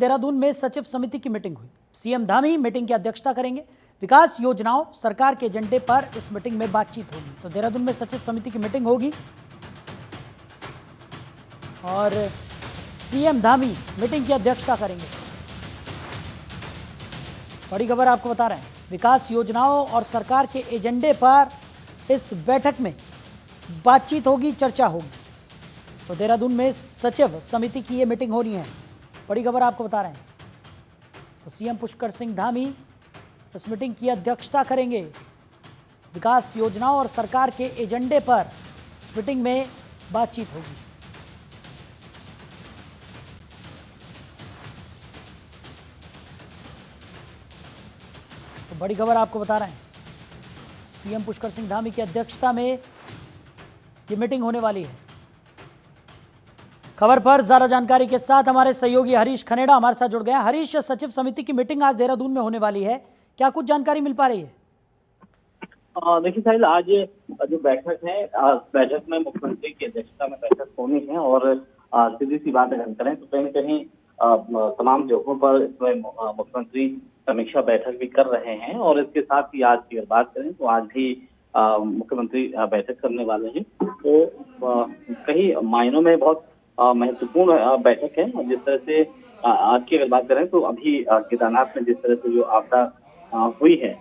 देहरादून में सचिव समिति की मीटिंग हुई। सीएम धामी मीटिंग की अध्यक्षता करेंगे। विकास योजनाओं सरकार के एजेंडे पर इस मीटिंग में बातचीत होगी। तो देहरादून में सचिव समिति की मीटिंग होगी और सीएम धामी मीटिंग की अध्यक्षता करेंगे। बड़ी खबर आपको बता रहे हैं, विकास योजनाओं और सरकार के एजेंडे पर इस बैठक में बातचीत होगी, चर्चा होगी। तो देहरादून में सचिव समिति की ये मीटिंग हो रही है। बड़ी खबर आपको बता रहे हैं। तो सीएम पुष्कर सिंह धामी इस मीटिंग की अध्यक्षता करेंगे। विकास योजनाओं और सरकार के एजेंडे पर इस मीटिंग में बातचीत होगी। तो बड़ी खबर आपको बता रहे हैं, सीएम पुष्कर सिंह धामी की अध्यक्षता में ये मीटिंग होने वाली है। खबर पर ज्यादा जानकारी के साथ हमारे सहयोगी हरीश खनेडा हमारे साथ जुड़ गए हैं। हरीश, सचिव समिति की मीटिंग आज देहरादून में होने वाली है, क्या कुछ जानकारी मिल पा रही है? देखिए साहिल, आज जो बैठक है, बैठक में मुख्यमंत्री की अध्यक्षता में बैठक होनी है और सीधी सी बात अगर करें तो कहीं न कहीं तमाम जगहों पर इसमें मुख्यमंत्री समीक्षा बैठक भी कर रहे हैं। और इसके साथ ही आज की अगर बात करें तो आज भी मुख्यमंत्री बैठक करने वाले हैं। तो कई मायनों में बहुत महत्वपूर्ण बैठक है। जिस तरह से आज की अगर बात करें तो अभी केदारनाथ में जिस तरह से जो आपदा हुई है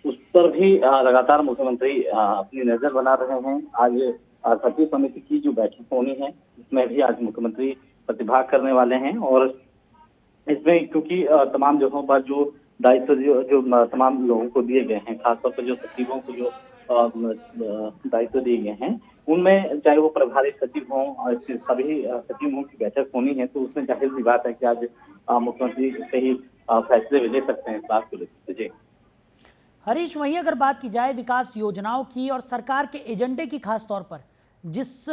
उस पर भी लगातार मुख्यमंत्री अपनी नजर बना रहे हैं। आज सचिव समिति की जो बैठक होनी है इसमें भी आज मुख्यमंत्री प्रतिभाग करने वाले हैं। और इसमें क्योंकि तमाम जगहों पर जो दायित्व जो तमाम लोगों को दिए गए हैं, खासतौर पर जो सचिवों को जो दायित्व दिए गए हैं, उनमें चाहे वो प्रभारी सचिव हों और सभी सचिवों की बैठक होनी है, तो उसमें जाहिर सी बात है कि आज मुख्यमंत्री से ही फैसले भी ले सकते हैं इस बात को लेकर। जी हरीश, वहीं अगर बात की जाए विकास योजनाओं की और सरकार के एजेंडे की, खास तौर पर जिस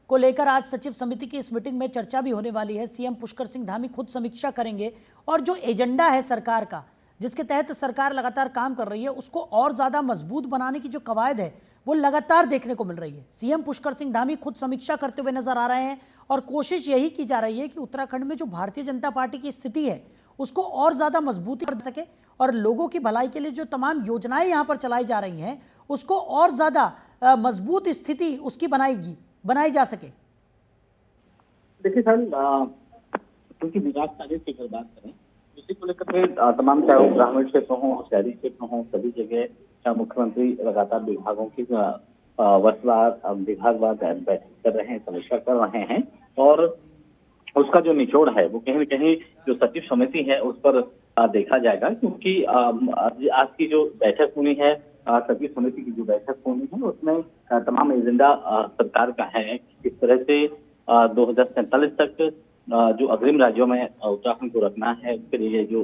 को लेकर आज सचिव समिति की इस मीटिंग में चर्चा भी होने वाली है, सीएम पुष्कर सिंह धामी खुद समीक्षा करेंगे और जो एजेंडा है सरकार का, जिसके तहत सरकार लगातार काम कर रही है, उसको और ज्यादा मजबूत बनाने की जो कवायद है वो लगातार देखने को मिल रही है। सीएम पुष्कर सिंह धामी खुद समीक्षा करते हुए नजर आ रहे हैं और कोशिश यही की जा रही है कि उत्तराखंड में जो भारतीय जनता पार्टी की स्थिति है उसको और ज्यादा मजबूती कर सके और लोगों की भलाई के लिए जो तमाम योजनाएं यहां पर चलाई जा रही हैं उसको और ज्यादा मजबूत स्थिति उसकी बनाई जा सके। देखिए सर, क्योंकि विकास कार्य की अगर बात करें इसी को लेकर के तमाम चाहे वो ग्रामीण क्षेत्र हों, शहरी क्षेत्र हों, सभी जगह मुख्यमंत्री लगातार विभागों की वर्षवार विभागवार बैठक कर रहे हैं, समीक्षा कर रहे हैं। और उसका जो निचोड़ है वो कहीं न कहीं जो सचिव समिति है उस पर देखा जाएगा। क्योंकि आज की जो बैठक होनी है, सचिव समिति की जो बैठक होनी है, उसमें तमाम एजेंडा सरकार का है। किस तरह से 2047 तक जो अग्रिम राज्यों में उत्तराखंड को रखना है, उसके लिए जो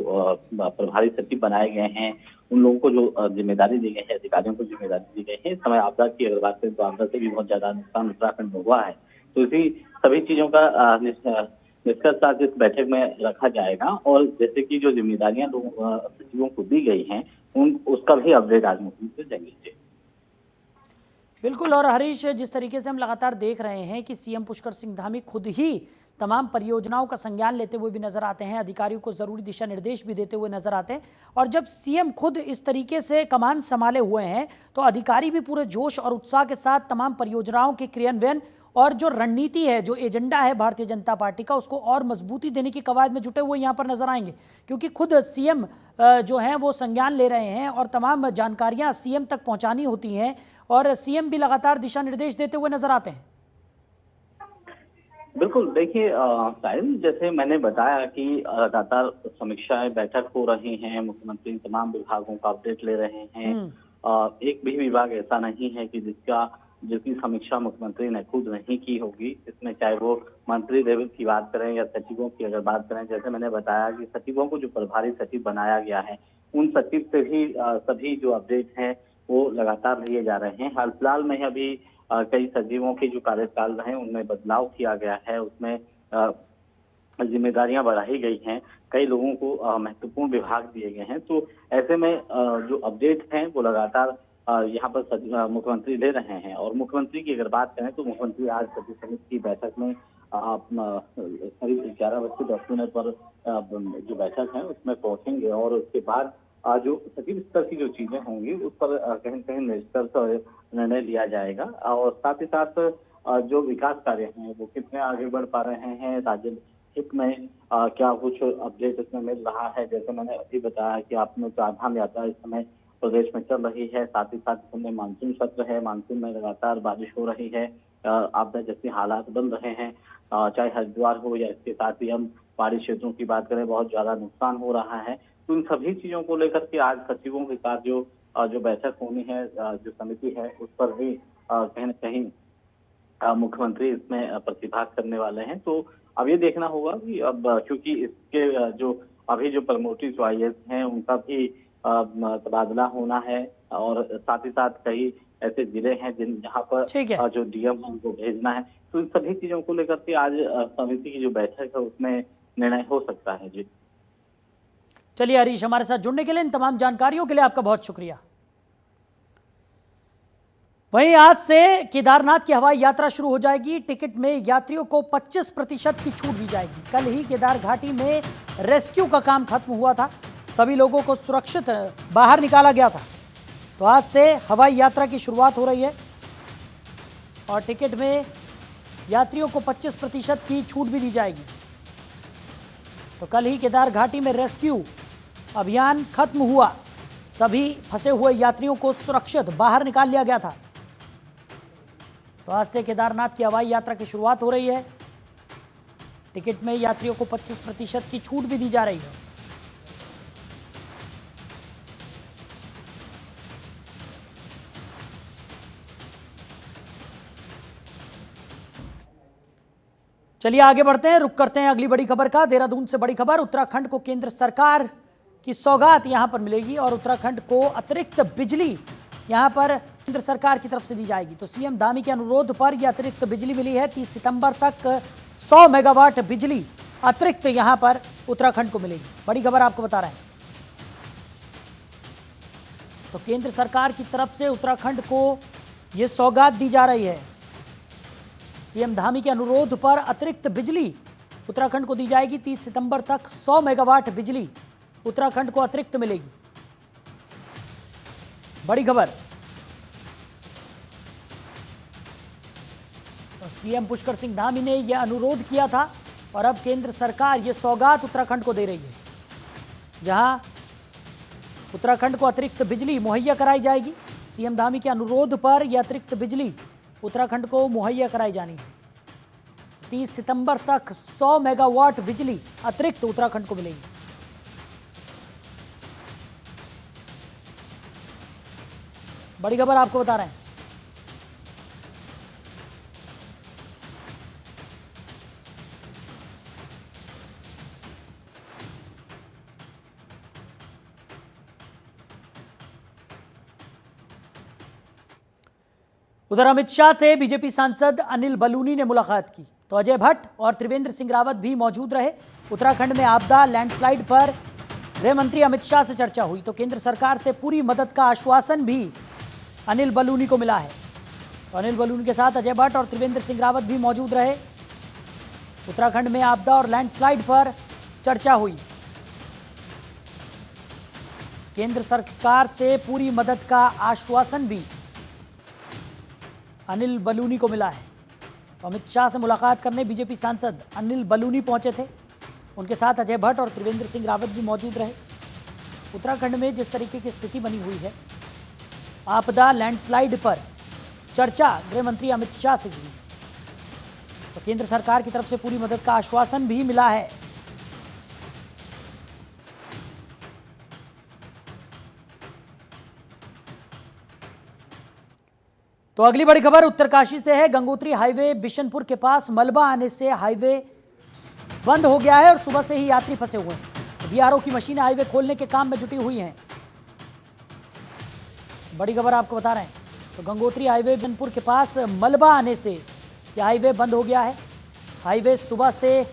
प्रभारी सचिव बनाए गए हैं, उन लोगों को जो जिम्मेदारी दी गई है, अधिकारियों को जिम्मेदारी दी गई है। इस समय आपदा की अगर बात करें तो आपदा से भी बहुत ज्यादा नुकसान उत्तराखंड में हुआ है। तो इसी सभी चीजों का निष्कर्ष आज इस बैठक में रखा जाएगा। और जैसे कि जो जिम्मेदारियां सचिवों को दी गई हैं उसका भी अपडेट आज मुख्यमंत्री देंगे। बिल्कुल। और हरीश, जिस तरीके से हम लगातार देख रहे हैं कि सीएम पुष्कर सिंह धामी खुद ही तमाम परियोजनाओं का संज्ञान लेते हुए भी नजर आते हैं, अधिकारियों को जरूरी दिशा निर्देश भी देते हुए नजर आते हैं। और जब सीएम खुद इस तरीके से कमान संभाले हुए हैं तो अधिकारी भी पूरे जोश और उत्साह के साथ तमाम परियोजनाओं के क्रियान्वयन और जो रणनीति है, जो एजेंडा है भारतीय जनता पार्टी का, उसको और मजबूती देने की कवायद में जुटे हुए यहाँ पर नजर आएंगे। क्योंकि खुद सीएम जो हैं वो संज्ञान ले रहे हैं और तमाम जानकारियां सीएम तक पहुंचानी होती हैं और सीएम भी लगातार दिशा निर्देश देते हुए नजर आते हैं। बिल्कुल। देखिए साहिल, जैसे मैंने बताया कि लगातार समीक्षाएं बैठक हो रही हैं, मुख्यमंत्री तमाम विभागों का अपडेट ले रहे हैं। एक भी विभाग ऐसा नहीं है कि जिसकी समीक्षा मुख्यमंत्री ने खुद नहीं की होगी। इसमें चाहे वो मंत्री लेवल की बात करें या सचिवों की अगर बात करें, जैसे मैंने बताया कि सचिवों को जो प्रभारी सचिव बनाया गया है उन सचिव से भी सभी जो अपडेट हैं वो लगातार लिए जा रहे हैं। हाल फिलहाल में अभी कई सचिवों के जो कार्यकाल रहे उनमें बदलाव किया गया है, उसमें जिम्मेदारियां बढ़ाई गई हैं, कई लोगों को महत्वपूर्ण विभाग दिए गए हैं। तो ऐसे में जो अपडेट हैं वो लगातार यहाँ पर मुख्यमंत्री ले रहे हैं। और मुख्यमंत्री की अगर बात करें तो मुख्यमंत्री आज सचिव समिति की बैठक में करीब 11:10 पर जो बैठक है उसमें पहुंचेंगे और उसके बाद जो सचिव स्तर की जो चीजें होंगी उस पर कहीं न कहीं निष्कर्ष और निर्णय लिया जाएगा। और साथ ही साथ जो विकास कार्य हैं वो कितने आगे बढ़ पा रहे हैं, राज्य हित में क्या कुछ अपडेट इसमें मिल रहा है। जैसे मैंने अभी बताया कि आपने चारधाम यात्रा इस समय प्रदेश में चल रही है, साथ ही साथ इस समय मानसून सत्र है, मानसून में लगातार बारिश हो रही है, आपदा जैसे हालात बन रहे हैं, चाहे हरिद्वार हो या इसके साथ ही हम पहाड़ी क्षेत्रों की बात करें, बहुत ज्यादा नुकसान हो रहा है। तो इन सभी चीजों को लेकर के आज सचिवों के साथ जो बैठक होनी है, जो समिति है उस पर भी कहीं न कहीं मुख्यमंत्री इसमें प्रतिभाग करने वाले हैं। तो अब ये देखना होगा कि अब क्योंकि इसके जो अभी जो प्रमोटरी जो आईएएस हैं उनका भी तबादला होना है और साथ ही साथ कई ऐसे जिले हैं जहाँ पर ठीक है। जो डीएम है उनको भेजना है। तो इन सभी चीजों को लेकर के आज समिति की जो बैठक है उसमें निर्णय हो सकता है। जी चलिए हरीश, हमारे साथ जुड़ने के लिए, इन तमाम जानकारियों के लिए आपका बहुत शुक्रिया। वहीं आज से केदारनाथ की हवाई यात्रा शुरू हो जाएगी। टिकट में यात्रियों को 25% की छूट दी जाएगी। कल ही केदार घाटी में रेस्क्यू का काम खत्म हुआ था, सभी लोगों को सुरक्षित बाहर निकाला गया था। तो आज से हवाई यात्रा की शुरुआत हो रही है और टिकट में यात्रियों को 25% की छूट भी दी जाएगी। तो कल ही केदार घाटी में रेस्क्यू अभियान खत्म हुआ, सभी फंसे हुए यात्रियों को सुरक्षित बाहर निकाल लिया गया था। तो आज से केदारनाथ की हवाई यात्रा की शुरुआत हो रही है। टिकट में यात्रियों को 25% की छूट भी दी जा रही है। चलिए आगे बढ़ते हैं, रुक करते हैं अगली बड़ी खबर का। देहरादून से बड़ी खबर, उत्तराखंड को केंद्र सरकार की सौगात यहां पर मिलेगी और उत्तराखंड को अतिरिक्त बिजली यहां पर केंद्र सरकार की तरफ से दी जाएगी। तो सीएम धामी के अनुरोध पर यह अतिरिक्त बिजली मिली है। 30 सितंबर तक 100 मेगावाट बिजली अतिरिक्त यहां पर उत्तराखंड को मिलेगी। बड़ी खबर आपको बता रहे हैं। तो केंद्र सरकार की तरफ से उत्तराखंड को यह सौगात दी जा रही है। सीएम धामी के अनुरोध पर अतिरिक्त बिजली उत्तराखंड को दी जाएगी। 30 सितंबर तक 100 मेगावाट बिजली उत्तराखंड को अतिरिक्त मिलेगी। बड़ी खबर। तो सीएम पुष्कर सिंह धामी ने यह अनुरोध किया था और अब केंद्र सरकार यह सौगात उत्तराखंड को दे रही है, जहां उत्तराखंड को अतिरिक्त बिजली मुहैया कराई जाएगी। सीएम धामी के अनुरोध पर यह अतिरिक्त बिजली उत्तराखंड को मुहैया कराई जानी है। 30 सितंबर तक 100 मेगावाट बिजली अतिरिक्त उत्तराखंड को मिलेगी। बड़ी खबर आपको बता रहे हैं। उधर अमित शाह से बीजेपी सांसद अनिल बलूनी ने मुलाकात की। तो अजय भट्ट और त्रिवेंद्र सिंह रावत भी मौजूद रहे। उत्तराखंड में आपदा लैंडस्लाइड पर गृह मंत्री अमित शाह से चर्चा हुई। तो केंद्र सरकार से पूरी मदद का आश्वासन भी अनिल बलूनी को मिला है। तो अनिल बलूनी के साथ अजय भट्ट और त्रिवेंद्र सिंह रावत भी मौजूद रहे। उत्तराखंड में आपदा और लैंडस्लाइड पर चर्चा हुई। केंद्र सरकार से पूरी मदद का आश्वासन भी अनिल बलूनी को मिला है। तो अमित शाह से मुलाकात करने बीजेपी सांसद अनिल बलूनी पहुंचे थे। उनके साथ अजय भट्ट और त्रिवेंद्र सिंह रावत भी मौजूद रहे। उत्तराखंड में जिस तरीके की स्थिति बनी हुई है, आपदा लैंडस्लाइड पर चर्चा गृह मंत्री अमित शाह से की। तो केंद्र सरकार की तरफ से पूरी मदद का आश्वासन भी मिला है। तो अगली बड़ी खबर उत्तरकाशी से है। गंगोत्री हाईवे बिशनपुर के पास मलबा आने से हाईवे बंद हो गया है और सुबह से ही यात्री फंसे हुए हैं। बीआरओ की मशीनें हाईवे खोलने के काम में जुटी हुई हैं। बड़ी खबर आपको बता रहे हैं। तो गंगोत्री हाईवे बिशनपुर के पास मलबा आने से यह हाईवे बंद हो गया है। हाईवे सुबह से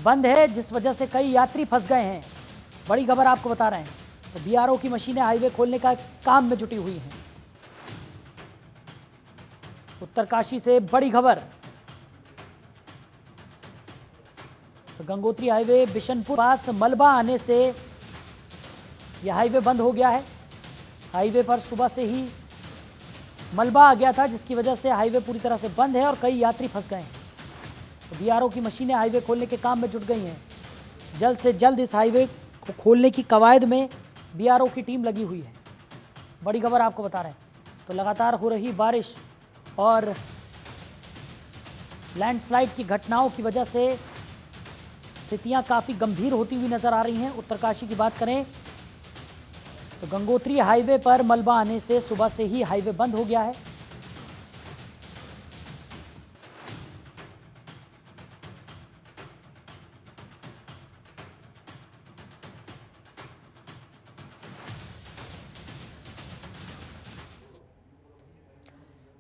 बंद है, जिस वजह से कई यात्री फंस गए हैं। बड़ी खबर आपको बता रहे हैं। तो बीआरओ की मशीनें हाईवे खोलने का काम में जुटी हुई हैं। उत्तरकाशी से बड़ी खबर। तो गंगोत्री हाईवे बिशनपुर पास मलबा आने से यह हाईवे बंद हो गया है। हाईवे पर सुबह से ही मलबा आ गया था, जिसकी वजह से हाईवे पूरी तरह से बंद है और कई यात्री फंस गए हैं। तो बीआरओ की मशीनें हाईवे खोलने के काम में जुट गई हैं। जल्द से जल्द इस हाईवे को खोलने की कवायद में बीआरओ की टीम लगी हुई है। बड़ी खबर आपको बता रहे हैं। तो लगातार हो रही बारिश और लैंडस्लाइड की घटनाओं की वजह से स्थितियां काफ़ी गंभीर होती हुई नजर आ रही हैं। उत्तरकाशी की बात करें तो गंगोत्री हाईवे पर मलबा आने से सुबह से ही हाईवे बंद हो गया है।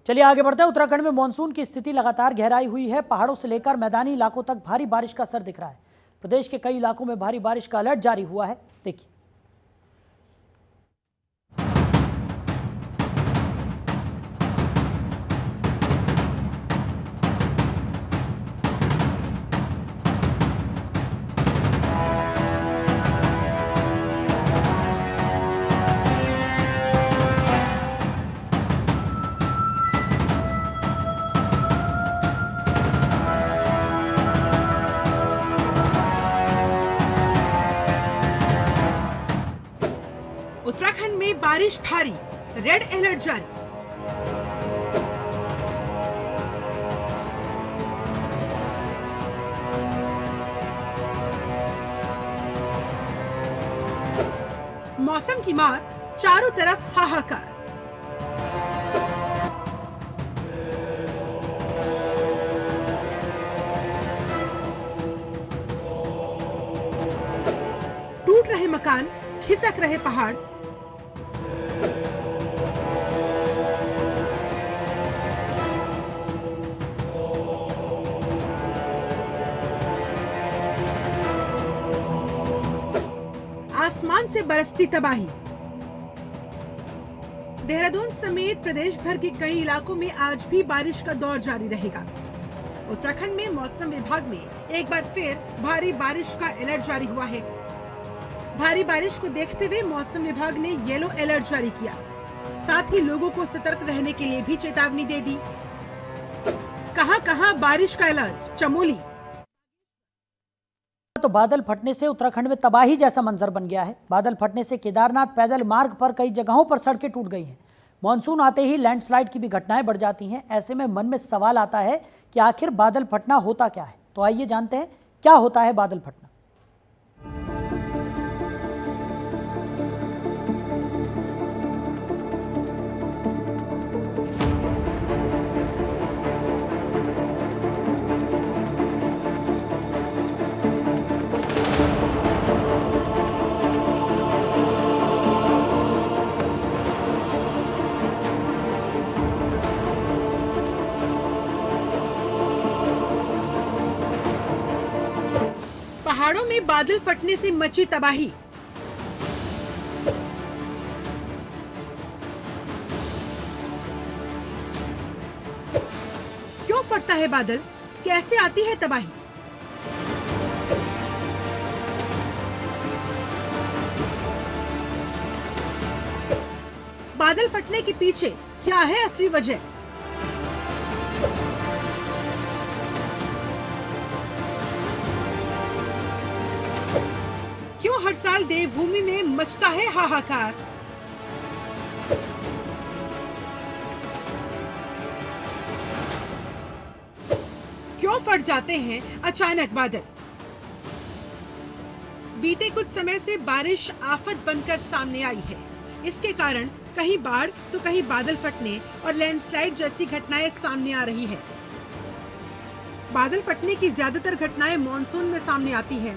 चलिए आगे बढ़ते हैं। उत्तराखंड में मानसून की स्थिति लगातार गहराई हुई है। पहाड़ों से लेकर मैदानी इलाकों तक भारी बारिश का असर दिख रहा है। प्रदेश के कई इलाकों में भारी बारिश का अलर्ट जारी हुआ है। देखिए, उत्तराखंड में बारिश भारी, रेड अलर्ट जारी। मौसम की मार, चारों तरफ हाहाकार। टूट रहे मकान, खिसक रहे पहाड़। आसमान से बरसती तबाही। देहरादून समेत प्रदेश भर के कई इलाकों में आज भी बारिश का दौर जारी रहेगा। उत्तराखंड में मौसम विभाग में एक बार फिर भारी बारिश का अलर्ट जारी हुआ है। भारी बारिश को देखते हुए मौसम विभाग ने येलो अलर्ट जारी किया। साथ ही लोगों को सतर्क रहने के लिए भी चेतावनी दे दी। कहां-कहां बारिश का अलर्ट। चमोली। तो बादल फटने से उत्तराखंड में तबाही जैसा मंजर बन गया है। बादल फटने से केदारनाथ पैदल मार्ग पर कई जगहों पर सड़कें टूट गई हैं। मानसून आते ही लैंडस्लाइड की भी घटनाएं बढ़ जाती हैं। ऐसे में मन में सवाल आता है कि आखिर बादल फटना होता क्या है। तो आइए जानते हैं क्या होता है बादल फटना। पहाड़ों में बादल फटने से मची तबाही। क्यों फटता है बादल, कैसे आती है तबाही? बादल फटने के पीछे क्या है असली वजह? क्यों हर साल देवभूमि में मचता है हाहाकार? क्यों फट जाते हैं अचानक बादल? बीते कुछ समय से बारिश आफत बनकर सामने आई है। इसके कारण कहीं बाढ़ तो कहीं बादल फटने और लैंडस्लाइड जैसी घटनाएं सामने आ रही है। बादल फटने की ज्यादातर घटनाएं मॉनसून में सामने आती है।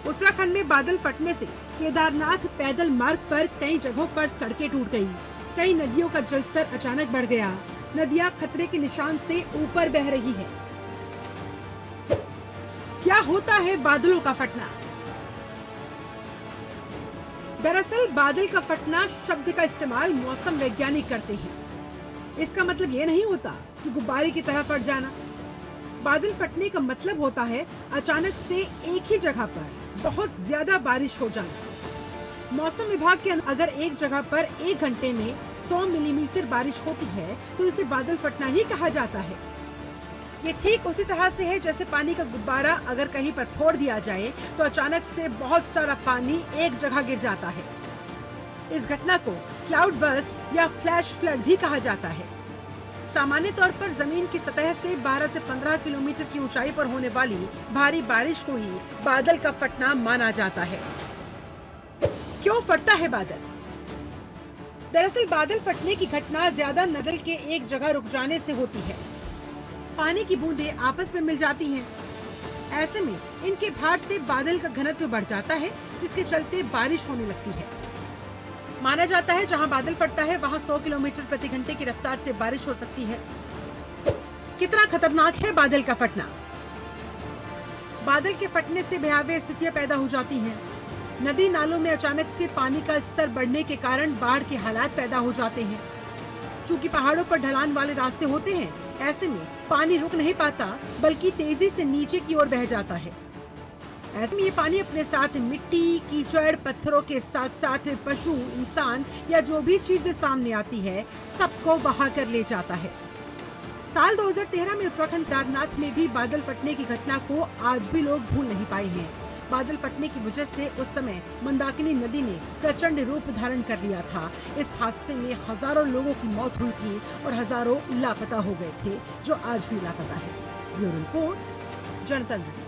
उत्तराखंड में बादल फटने से केदारनाथ पैदल मार्ग पर कई जगहों पर सड़कें टूट गई। कई नदियों का जलस्तर अचानक बढ़ गया। नदियां खतरे के निशान से ऊपर बह रही है। क्या होता है बादलों का फटना? दरअसल बादल का फटना शब्द का इस्तेमाल मौसम वैज्ञानिक करते हैं। इसका मतलब ये नहीं होता कि गुब्बारे की तरह फट जाना। बादल फटने का मतलब होता है अचानक से एक ही जगह पर बहुत ज्यादा बारिश हो जाना। मौसम विभाग के अनुसार अगर एक जगह पर 1 घंटे में 100 मिलीमीटर बारिश होती है तो इसे बादल फटना ही कहा जाता है। ये ठीक उसी तरह से है जैसे पानी का गुब्बारा अगर कहीं पर फोड़ दिया जाए तो अचानक से बहुत सारा पानी एक जगह गिर जाता है। इस घटना को क्लाउड बर्स्ट या फ्लैश फ्लड भी कहा जाता है। सामान्य तौर पर जमीन की सतह से 12 से 15 किलोमीटर की ऊंचाई पर होने वाली भारी बारिश को ही बादल का फटना माना जाता है। क्यों फटता है बादल? दरअसल बादल फटने की घटना ज्यादा नदल के एक जगह रुक जाने से होती है। पानी की बूंदें आपस में मिल जाती हैं। ऐसे में इनके भार से बादल का घनत्व बढ़ जाता है, जिसके चलते बारिश होने लगती है। माना जाता है जहां बादल फटता है वहां 100 किलोमीटर प्रति घंटे की रफ्तार से बारिश हो सकती है। कितना खतरनाक है बादल का फटना? बादल के फटने से भयावह स्थितियां पैदा हो जाती हैं। नदी नालों में अचानक से पानी का स्तर बढ़ने के कारण बाढ़ के हालात पैदा हो जाते हैं। चूंकि पहाड़ों पर ढलान वाले रास्ते होते हैं, ऐसे में पानी रुक नहीं पाता बल्कि तेजी से नीचे की ओर बह जाता है। ऐसे में ये पानी अपने साथ मिट्टी, कीचड़, पत्थरों के साथ साथ पशु, इंसान या जो भी चीजें सामने आती है सबको बहा कर ले जाता है। साल 2013 में उत्तराखंड केदारनाथ में भी बादल फटने की घटना को आज भी लोग भूल नहीं पाए हैं। बादल फटने की वजह से उस समय मंदाकिनी नदी ने प्रचंड रूप धारण कर लिया था। इस हादसे में हजारों लोगों की मौत हुई थी और हजारों लापता हो गए थे, जो आज भी लापता है। ब्यूरो रिपोर्ट, जनतंत्र।